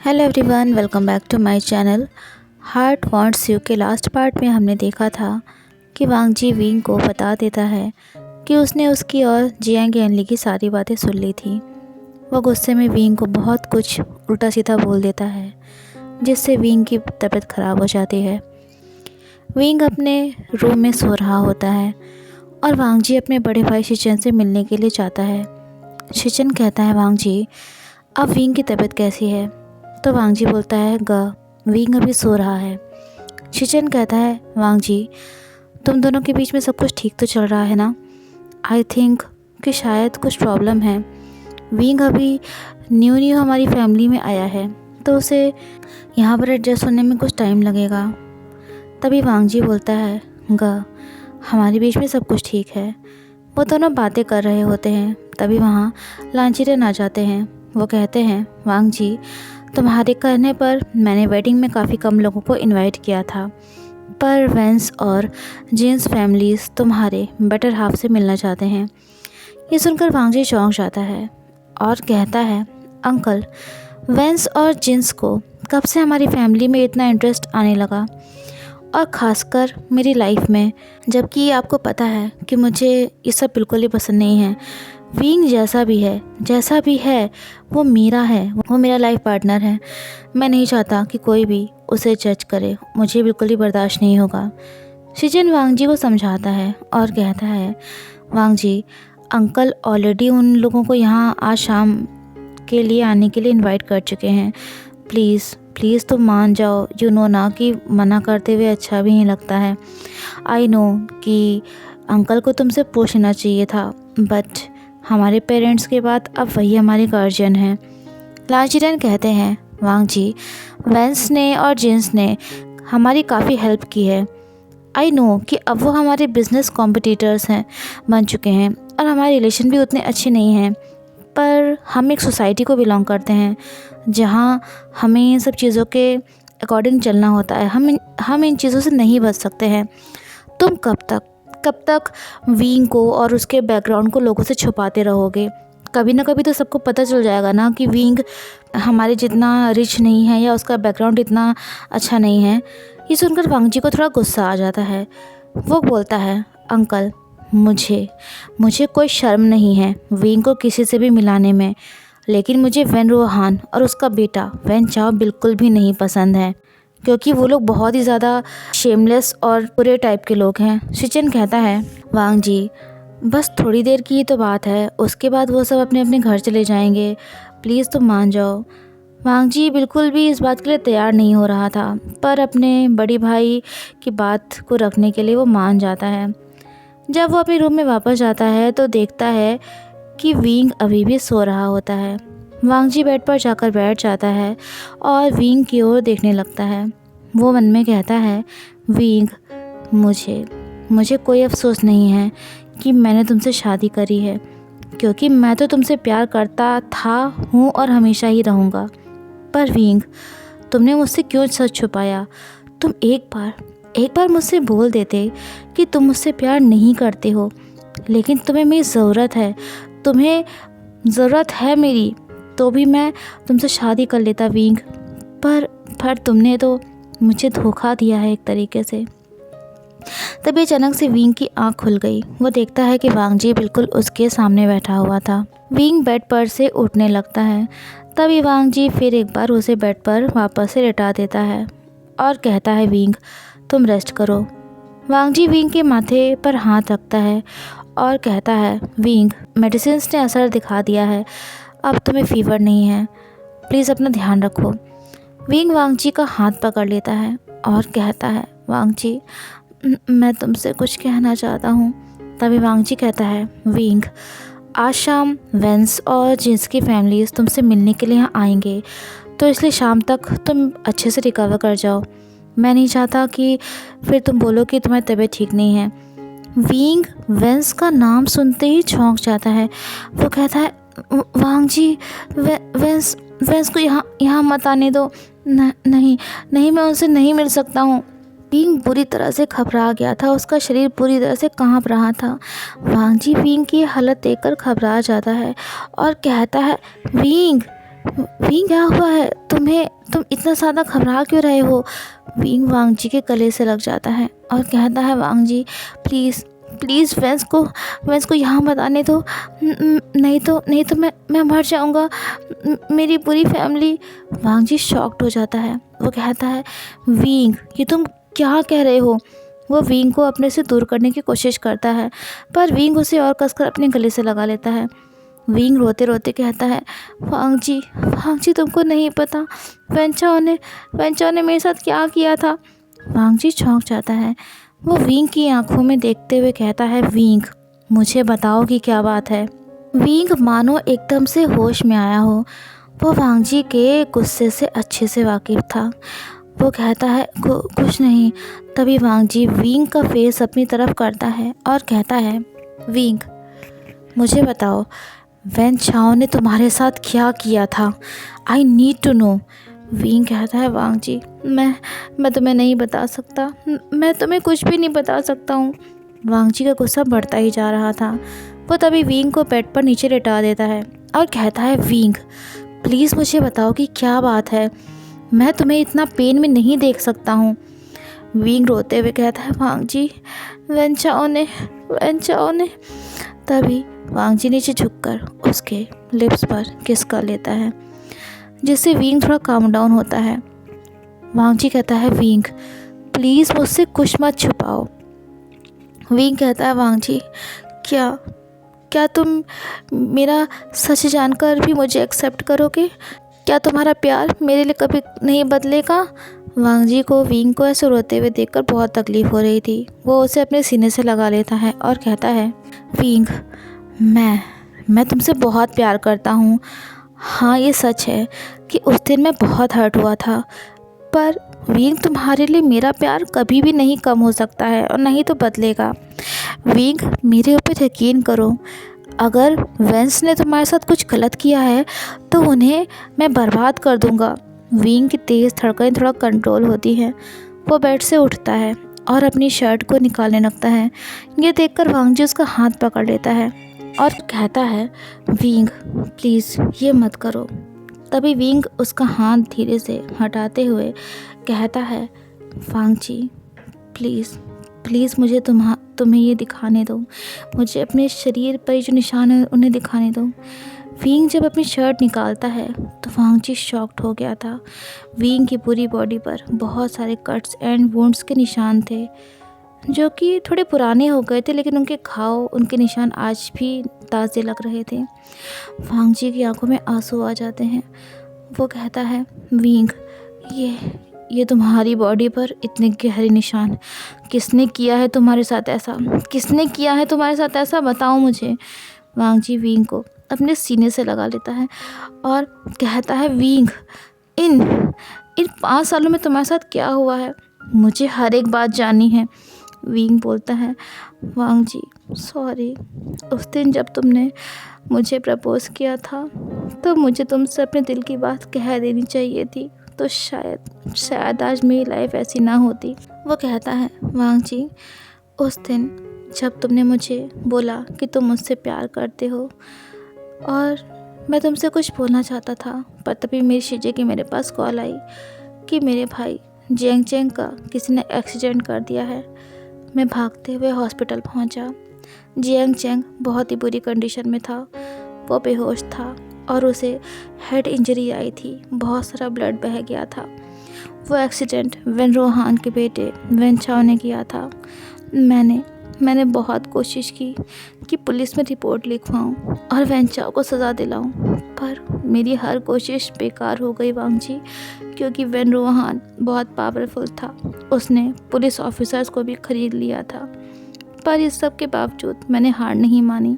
Hello everyone, welcome back to my channel. Heart wants you के last part में हमने देखा था कि वांगजी विंग को बता देता है कि उसने उसकी और जियांग एनली की सारी बातें सुन ली थी। वह गुस्से में विंग को बहुत कुछ उल्टा सीधा बोल देता है, जिससे विंग की तबीयत ख़राब हो जाती है। विंग अपने रूम में सो रहा होता है और वांगजी अपने बड़े भाई शिचन से मिलने के लिए जाता है। शिचन कहता है, वांगजी अब विंग की तबीयत कैसी है? तो वांगजी बोलता है, विंग अभी सो रहा है। शिचन कहता है, वांगजी तुम दोनों के बीच में सब कुछ ठीक तो चल रहा है ना? आई थिंक कि शायद कुछ प्रॉब्लम है। विंग अभी न्यू हमारी फैमिली में आया है, तो उसे यहाँ पर एडजस्ट होने में कुछ टाइम लगेगा। तभी वांगजी बोलता है, हमारे बीच में सब कुछ ठीक है। वो दोनों बातें कर रहे होते हैं, तभी वहाँ लांचीरन आ जाते हैं। वो कहते हैं, वांगजी तुम्हारे कहने पर मैंने वेडिंग में काफ़ी कम लोगों को इनवाइट किया था, पर वेंस और जिन्स फैमिलीज़ तुम्हारे बेटर हाफ से मिलना चाहते हैं। ये सुनकर वांगजी चौंक जाता है और कहता है, अंकल वेंस और जिन्स को कब से हमारी फैमिली में इतना इंटरेस्ट आने लगा, और ख़ासकर मेरी लाइफ में, जबकि आपको पता है कि मुझे ये सब बिल्कुल ही पसंद नहीं है। विंग जैसा भी है वो मेरा है, वो मेरा लाइफ पार्टनर है। मैं नहीं चाहता कि कोई भी उसे जज करे, मुझे बिल्कुल ही बर्दाश्त नहीं होगा। शिजन वांगजी को समझाता है और कहता है, वांगजी अंकल ऑलरेडी उन लोगों को यहाँ आज शाम के लिए आने के लिए इनवाइट कर चुके हैं। प्लीज़ तुम मान जाओ। यू नो ना कि मना करते हुए अच्छा भी नहीं लगता है। आई नो कि अंकल को तुमसे पूछ लेना चाहिए था, बट हमारे पेरेंट्स के बाद अब वही हमारे गार्जियन हैं। लांचीरन कहते हैं, वांगजी वेंस ने और जिन्स ने हमारी काफ़ी हेल्प की है। आई नो कि अब वो हमारे बिजनेस कॉम्पिटिटर्स बन चुके हैं और हमारे रिलेशन भी उतने अच्छे नहीं हैं, पर हम एक सोसाइटी को बिलोंग करते हैं जहाँ हमें इन सब चीज़ों के अकॉर्डिंग चलना होता है। हम इन चीज़ों से नहीं बच सकते हैं। तुम कब तक विंग को और उसके बैकग्राउंड को लोगों से छुपाते रहोगे? कभी ना कभी तो सबको पता चल जाएगा ना कि विंग हमारे जितना रिच नहीं है या उसका बैकग्राउंड इतना अच्छा नहीं है। ये सुनकर वांगजी को थोड़ा गुस्सा आ जाता है। वो बोलता है, अंकल मुझे कोई शर्म नहीं है विंग को किसी से भी मिलाने में, लेकिन मुझे वेन रोहान और उसका बेटा वेन चाओ बिल्कुल भी नहीं पसंद है, क्योंकि वो लोग बहुत ही ज़्यादा शेमलेस और बुरे टाइप के लोग हैं। शिचन कहता है, वांगजी बस थोड़ी देर की ही तो बात है, उसके बाद वो सब अपने अपने घर चले जाएंगे। प्लीज़ तुम मान जाओ। वांगजी बिल्कुल भी इस बात के लिए तैयार नहीं हो रहा था, पर अपने बड़ी भाई की बात को रखने के लिए वो मान जाता है। जब वो अपने रूम में वापस जाता है तो देखता है कि विंग अभी भी सो रहा होता है। वांगजी बेड पर जाकर बैठ जाता है और विंग की ओर देखने लगता है। वो मन में कहता है, विंग मुझे कोई अफसोस नहीं है कि मैंने तुमसे शादी करी है, क्योंकि मैं तो तुमसे प्यार करता हूँ और हमेशा ही रहूँगा। पर विंग तुमने मुझसे क्यों सच छुपाया? तुम एक बार मुझसे बोल देते कि तुम मुझसे प्यार नहीं करते हो, लेकिन तुम्हें मेरी ज़रूरत है मेरी, तो भी मैं तुमसे शादी कर लेता विंग। पर तुमने तो मुझे धोखा दिया है एक तरीके से। तभी अचानक से विंग की आंख खुल गई। वो देखता है कि वांगजी बिल्कुल उसके सामने बैठा हुआ था। विंग बेड पर से उठने लगता है। तभी वांगजी फिर एक बार उसे बेड पर वापस से लेटा देता है और कहता है, विंग तुम रेस्ट करो। वांगजी विंग के माथे पर हाथ रखता है और कहता है, विंग मेडिसिन ने असर दिखा दिया है, अब तुम्हें फीवर नहीं है, प्लीज़ अपना ध्यान रखो। विंग वांगजी का हाथ पकड़ लेता है और कहता है, वांगजी मैं तुमसे कुछ कहना चाहता हूँ। तभी वांगजी कहता है, विंग आज शाम वेंस और जिन्स की फैमिलीज़ तुमसे मिलने के लिए यहाँ आएंगे, तो इसलिए शाम तक तुम अच्छे से रिकवर कर जाओ। मैं नहीं चाहता कि फिर तुम बोलो कि तुम्हारी तबीयत ठीक नहीं है। विंग वेंस का नाम सुनते ही चौंक जाता है। वो कहता है, वांगजी वेंस को यहाँ मत आने दो। नहीं मैं उनसे नहीं मिल सकता हूँ। विंग बुरी तरह से घबरा गया था, उसका शरीर पूरी तरह से कांप रहा था। वांगजी विंग की हालत देखकर घबरा जाता है और कहता है, विंग विंग क्या हुआ है तुम्हें? तुम इतना ज़्यादा घबरा क्यों रहे हो? विंग वांग जी के गले से लग जाता है और कहता है, वांग जी प्लीज़ प्लीज़ वेंस को यहाँ मत आने दो। नहीं तो मैं मर जाऊँगा। मेरी पूरी फैमिली। वांग जी शॉक्ड हो जाता है। वो कहता है, विंग ये तुम क्या कह रहे हो? वो विंग को अपने से दूर करने की कोशिश करता है, पर विंग उसे और कसकर अपने गले से लगा लेता है। विंग रोते रोते कहता है, वांग जी तुमको नहीं पता वेंचाओ ने मेरे साथ क्या किया था। वांग जी चौंक जाता है। वो विंग की आंखों में देखते हुए कहता है, विंग मुझे बताओ कि क्या बात है। विंग मानो एकदम से होश में आया हो। वो वांग जी के गुस्से से अच्छे से वाकिफ था। वो कहता है, कुछ नहीं। तभी वांग जी विंग का फेस अपनी तरफ करता है और कहता है, विंग मुझे बताओ वेन चाओ ने तुम्हारे साथ क्या किया था? I need to know. विंग कहता है, वांग जी मैं तुम्हें नहीं बता सकता। मैं तुम्हें कुछ भी नहीं बता सकता हूँ। वांग जी का गुस्सा बढ़ता ही जा रहा था। वो तभी विंग को बेड पर नीचे लेटा देता है और कहता है, विंग प्लीज़ मुझे बताओ कि क्या बात है। मैं तुम्हें इतना पेन में नहीं देख सकता हूँ। विंग रोते हुए कहता है, वांग जी वेन चाओ ने। तभी वांग जी नीचे झुककर उसके लिप्स पर किस कर लेता है, जिससे विंग थोड़ा काम डाउन होता है। वांग जी कहता है, विंग प्लीज़ मुझसे कुछ मत छुपाओ। विंग कहता है, वांग जी क्या तुम मेरा सच जानकर भी मुझे एक्सेप्ट करोगे? क्या तुम्हारा प्यार मेरे लिए कभी नहीं बदलेगा? वांग जी को विंग को ऐसे रोते हुए देखकर बहुत तकलीफ़ हो रही थी। वो उसे अपने सीने से लगा लेता है और कहता है, विंग मैं तुमसे बहुत प्यार करता हूँ। हाँ ये सच है कि उस दिन मैं बहुत हर्ट हुआ था, पर विंग तुम्हारे लिए मेरा प्यार कभी भी नहीं कम हो सकता है और नहीं तो बदलेगा। विंग मेरे ऊपर यकीन करो, अगर वेंस ने तुम्हारे साथ कुछ गलत किया है तो उन्हें मैं बर्बाद कर दूंगा। विंग की तेज़ धड़कनें थोड़ा कंट्रोल होती हैं। वो बेड से उठता है और अपनी शर्ट को निकालने लगता है। ये देखकर वांग जी उसका हाथ पकड़ लेता है और कहता है, विंग प्लीज़ ये मत करो। तभी विंग उसका हाथ धीरे से हटाते हुए कहता है, वांग जी प्लीज़ मुझे तुम्हें ये दिखाने दो। मुझे अपने शरीर पर जो निशान है उन्हें दिखाने दो। विंग जब अपनी शर्ट निकालता है तो वांग जी शॉक्ड हो गया था। विंग की पूरी बॉडी पर बहुत सारे कट्स एंड वुंड्स के निशान थे, जो कि थोड़े पुराने हो गए थे, लेकिन उनके घाव, उनके निशान आज भी ताज़े लग रहे थे। वांग जी की आंखों में आंसू आ जाते हैं। वो कहता है, विंग ये तुम्हारी बॉडी पर इतने गहरे निशान किसने किया है तुम्हारे साथ ऐसा? किसने किया है तुम्हारे साथ ऐसा, बताओ मुझे। वांग जी विंग को अपने सीने से लगा लेता है और कहता है, विंग इन 5 सालों में तुम्हारे साथ क्या हुआ है, मुझे हर एक बात जाननी है। विंग बोलता है, वांग जी सॉरी, उस दिन जब तुमने मुझे प्रपोज़ किया था तो मुझे तुमसे अपने दिल की बात कह देनी चाहिए थी, तो शायद आज मेरी लाइफ ऐसी ना होती। वो कहता है, वांग जी उस दिन जब तुमने मुझे बोला कि तुम मुझसे प्यार करते हो और मैं तुमसे कुछ बोलना चाहता था, पर तभी मेरी शीजे की मेरे पास कॉल आई कि मेरे भाई जियांग चेंग का किसी ने एक्सीडेंट कर दिया है। मैं भागते हुए हॉस्पिटल पहुंचा। जियांग चेंग बहुत ही बुरी कंडीशन में था। वो बेहोश था और उसे हेड इंजरी आई थी, बहुत सारा ब्लड बह गया था। वो एक्सीडेंट वेन रोहान के बेटे वेन चाओ ने किया था। मैंने बहुत कोशिश की कि पुलिस में रिपोर्ट लिखवाऊं और वेन चाओ को सज़ा दिलाऊं, पर मेरी हर कोशिश बेकार हो गई वांग जी, क्योंकि वेन रोहान बहुत पावरफुल था। उसने पुलिस ऑफिसर्स को भी खरीद लिया था। पर इस सब के बावजूद मैंने हार नहीं मानी।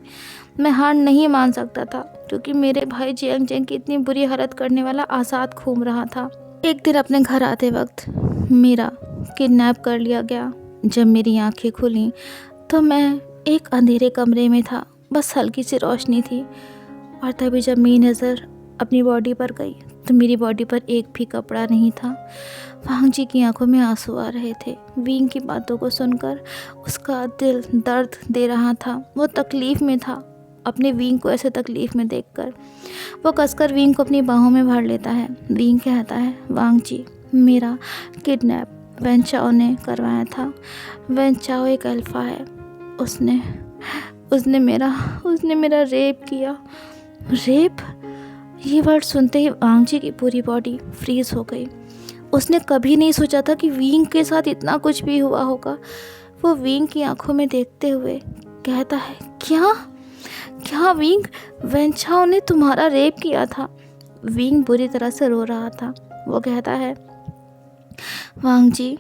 मैं हार नहीं मान सकता था, क्योंकि मेरे भाई जियांग चेंग की इतनी बुरी हालत करने वाला आज़ाद घूम रहा था। एक दिन अपने घर आते वक्त मेरा किडनैप कर लिया गया। जब मेरी आंखें खुली तो मैं एक अंधेरे कमरे में था, बस हल्की सी रोशनी थी, और तभी जब मेरी नज़र अपनी बॉडी पर गई तो मेरी बॉडी पर एक भी कपड़ा नहीं था। वांग जी की आंखों में आंसू आ रहे थे। विंग की बातों को सुनकर उसका दिल दर्द दे रहा था। वो तकलीफ़ में था अपने विंग को ऐसे तकलीफ़ में देखकर। वो कसकर विंग को अपनी बाहों में भर लेता है। विंग कहता है, वांग जी, मेरा किडनैप वेन चाओ ने करवाया था। वेन चाओ एक अल्फ़ा है। उसने मेरा रेप किया। रेप? ये वर्ड सुनते ही वांग जी की पूरी बॉडी फ्रीज हो गई। उसने कभी नहीं सोचा था कि विंग के साथ इतना कुछ भी हुआ होगा। वो विंग की आंखों में देखते हुए कहता है, क्या विंग, वेन चाओ ने तुम्हारा रेप किया था? विंग बुरी तरह से रो रहा था। वो कहता है, वांग जी,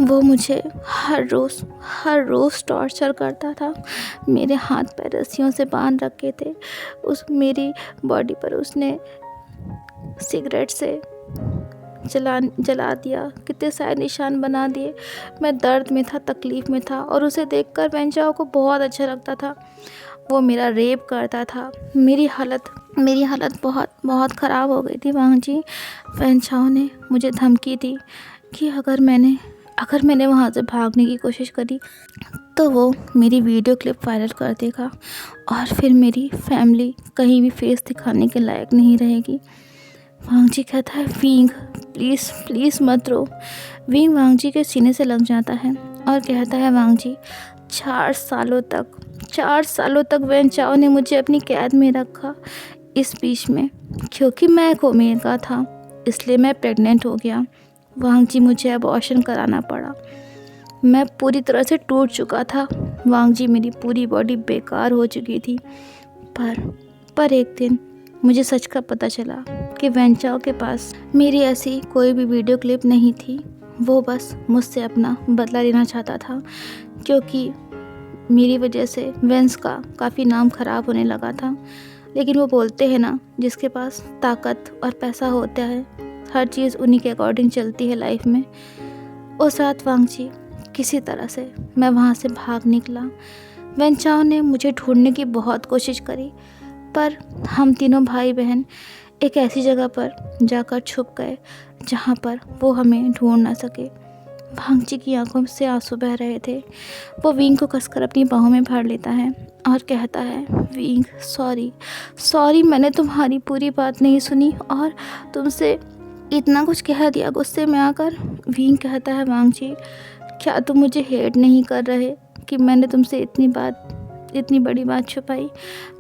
वो मुझे हर रोज़ टॉर्चर करता था। मेरे हाथ पैर रस्सियों से बांध रखे थे। मेरी बॉडी पर उसने सिगरेट से जला दिया, कितने सारे निशान बना दिए। मैं दर्द में था, तकलीफ़ में था, और उसे देखकर वेन चाओ को बहुत अच्छा लगता था। वो मेरा रेप करता था। मेरी हालत बहुत ख़राब हो गई थी वांग जी। वेन चाओ ने मुझे धमकी दी कि अगर मैंने वहाँ से भागने की कोशिश करी तो वो मेरी वीडियो क्लिप वायरल कर देगा और फिर मेरी फैमिली कहीं भी फेस दिखाने के लायक नहीं रहेगी। वांग जी कहता है, विंग प्लीज़ मत रो। विंग वांग जी के सीने से लग जाता है और कहता है, वांग जी, 4 सालों तक वेन चाओ ने मुझे अपनी कैद में रखा। इस बीच में क्योंकि मैं कोमेर का था इसलिए मैं प्रेग्नेंट हो गया। वांग जी, मुझे अबॉर्शन कराना पड़ा। मैं पूरी तरह से टूट चुका था वांग जी। मेरी पूरी बॉडी बेकार हो चुकी थी। पर एक दिन मुझे सच का पता चला कि वेन चाओ के पास मेरी ऐसी कोई भी वीडियो क्लिप नहीं थी। वो बस मुझसे अपना बदला लेना चाहता था, क्योंकि मेरी वजह से वेंस का काफ़ी नाम ख़राब होने लगा था। लेकिन वो बोलते हैं ना, जिसके पास ताकत और पैसा होता है, हर चीज़ उन्हीं के अकॉर्डिंग चलती है लाइफ में। उस रात वांग जी, किसी तरह से मैं वहाँ से भाग निकला। वेन चाओ ने मुझे ढूंढने की बहुत कोशिश करी, पर हम तीनों भाई बहन एक ऐसी जगह पर जाकर छुप गए जहाँ पर वो हमें ढूंढ ना सके। वांग जी की आंखों से आंसू बह रहे थे। वो विंग को कसकर अपनी बाहों में भर लेता है और कहता है, विंग, सॉरी, मैंने तुम्हारी पूरी बात नहीं सुनी और तुमसे इतना कुछ कह दिया गुस्से में आकर। विंग कहता है, वांग जी, क्या तुम मुझे हेट नहीं कर रहे कि मैंने तुमसे इतनी बड़ी बात छुपाई?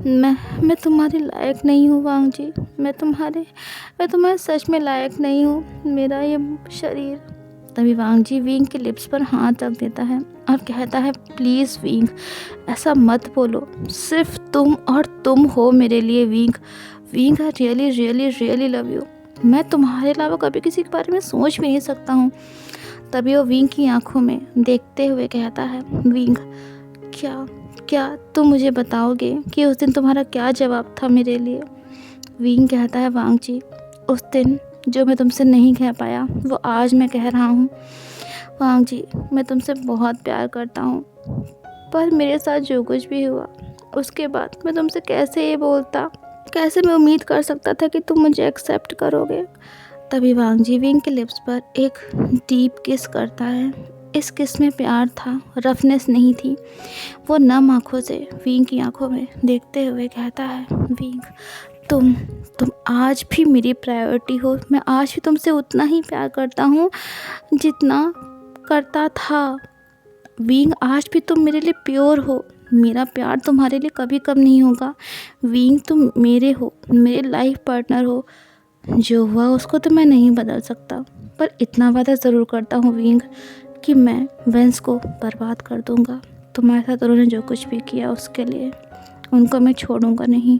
मैं तुम्हारे लायक नहीं हूँ वांग जी। मैं तुम्हारे सच में लायक नहीं हूँ। मेरा ये शरीर। तभी वांग जी विंग के लिप्स पर हाथ रख देता है और कहता है, प्लीज़ विंग, ऐसा मत बोलो। सिर्फ तुम और तुम हो मेरे लिए wing. I really love you. मैं तुम्हारे अलावा कभी किसी के बारे में सोच भी नहीं सकता हूँ। तभी वो विंग की आंखों में देखते हुए कहता है, विंग, क्या तुम मुझे बताओगे कि उस दिन तुम्हारा क्या जवाब था मेरे लिए? विंग कहता है, वांग जी, उस दिन जो मैं तुमसे नहीं कह पाया वो आज मैं कह रहा हूँ। वांग जी, मैं तुमसे बहुत प्यार करता हूँ, पर मेरे साथ जो कुछ भी हुआ उसके बाद मैं तुमसे कैसे ये बोलता? कैसे मैं उम्मीद कर सकता था कि तुम मुझे एक्सेप्ट करोगे? तभी वांग जी विंग के लिप्स पर एक डीप किस करता है। इस किस में प्यार था, रफनेस नहीं थी। वो नम आँखों से विंग की आंखों में देखते हुए कहता है, विंग, तुम आज भी मेरी प्रायोरिटी हो। मैं आज भी तुमसे उतना ही प्यार करता हूँ जितना करता था। विंग, आज भी तुम मेरे लिए प्योर हो। मेरा प्यार तुम्हारे लिए कभी कम नहीं होगा। विंग, तुम मेरे हो, मेरे लाइफ पार्टनर हो। जो हुआ उसको तो मैं नहीं बदल सकता, पर इतना वादा ज़रूर करता हूँ विंग कि मैं वेंस को बर्बाद कर दूँगा। तुम्हारे साथ उन्होंने जो कुछ भी किया उसके लिए उनको मैं छोड़ूंगा नहीं।